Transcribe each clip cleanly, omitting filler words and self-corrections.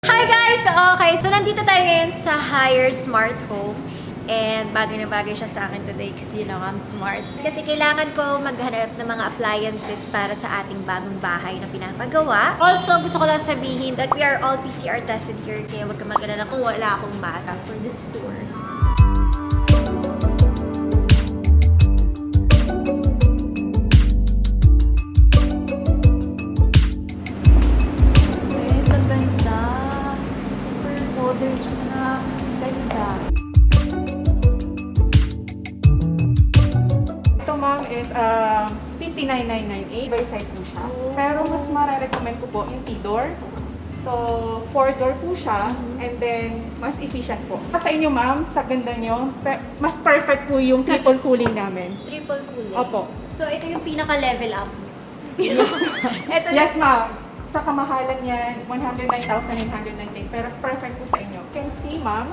Hi guys! Okay, so nandito tayo ngayon sa Haier Smart Home. And bagay na bagay siya sa akin today kasi you know, I'm smart. Kasi kailangan ko maghanap ng mga appliances para sa ating bagong bahay na pinapagawa. Also, gusto ko lang sabihin that we are all PCR tested here. Kaya huwag ka mag-alala kung wala akong mask for this tour. Ito ma'am is 59,998 by size po siya. Pero mas mare-recommend ko po yung T-door. So, 4-door po siya and then mas efficient po. Sa inyo ma'am, sa ganda nyo, mas perfect po yung triple cooling namin. Triple cooling? Opo. So, ito yung pinaka-level up. Yes, yes ma'am. Sa kamahalan niyan, 109,998. Pero perfect po sa inyo. You can see ma'am,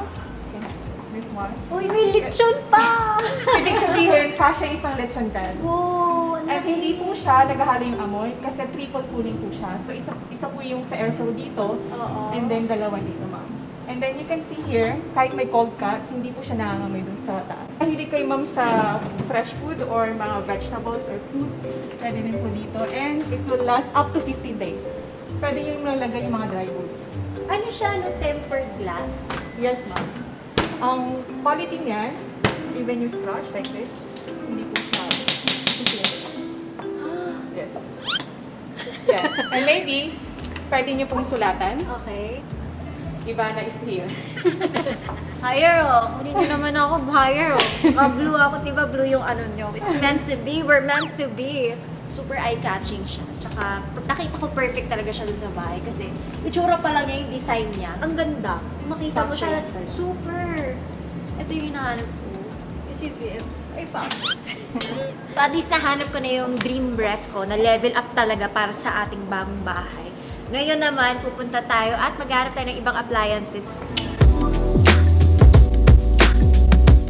this one. Uy, may lechon pa! Ibig sabihin, kasya isang lechon dyan. Wow! At hindi po siya naghahalo yung amoy kasi triple cooling po siya. So isa po yung sa airflow dito Oo. and then dalawa dito ma'am. And then you can see here, kahit may cold cuts, hindi po siya nangangamoy dun sa taas. Mahilig kayo ma'am sa fresh food or mga vegetables or fruits, pwede din po dito. And it will last up to 15 days. Pwede yung nalagay yung mga dry goods. Ano siya, no? Tempered glass? Yes ma'am. Ang quality niyan, even you scratch like this, hindi po siya yes. Yeah. And maybe, pwede niyo pong sulatan. Okay. Ivana is here. Higher, oh. Kunin niyo naman ako, higher, oh. Blue ako, diba blue yung ano nyo. It's meant to be, we're meant to be. Super eye-catching siya. Tsaka, nakita ko perfect talaga siya dun sa bahay kasi itsura pa lang niya yung design niya. Ang ganda. Makita mo siya, super. Ito yung hinahanap ko. This is it. I found it. At least nahanap ko na yung dream breath ko na level up talaga para sa ating bagong bahay. Ngayon naman, pupunta tayo at maghanap tayo ng ibang appliances.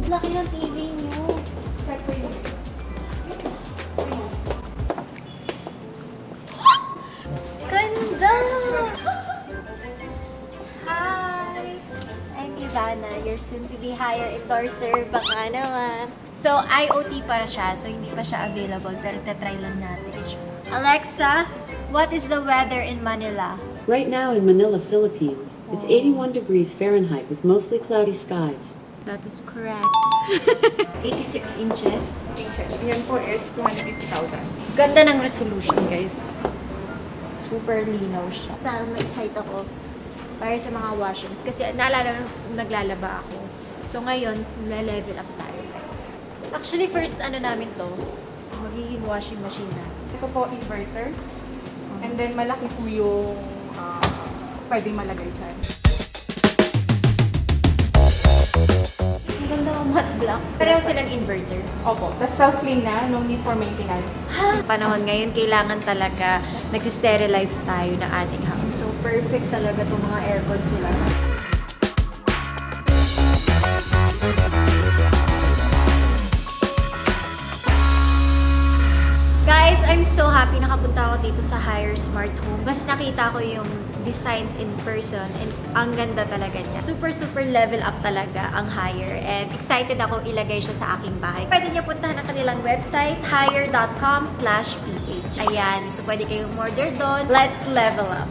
Laki ng TV niyo. Check po yun. Ganda! Hi! I'm Ivana, your soon-to-be higher endorser. Baka naman. So, IoT para siya. So, hindi pa siya available. Pero tatry lang natin siya. Alexa, what is the weather in Manila? Right now in Manila, Philippines, it's 81 degrees Fahrenheit with mostly cloudy skies. That is correct. 86 inches. Yan po is 250,000. Ganda ng resolution, guys. Super linaw siya. Sa ma-excite ako para sa mga washings. Kasi naalala nung naglalaba ako. So ngayon, level up tayo, guys. Actually, first ano namin to, magiging washing machine na. Ito po inverter. And then malaki po yung pwede malagay dyan. Ang ganda ng matte black. Pareho silang inverter. Opo. Tapos self-clean na, no need for maintenance. Panahon ngayon, kailangan talaga nagsisterilize tayo ng ating house. So, perfect talaga itong mga aircons nila. Guys, I'm so happy nakapunta ako dito sa Haier Smart Home. Mas nakita ko yung designs in person and ang ganda talaga niya. Super level up talaga ang Haier and excited ako ilagay siya sa aking bahay. Pwede niyo puntahan ang kanilang website, haier.com/ph. Ayan, so pwede kayong order doon. Let's level up!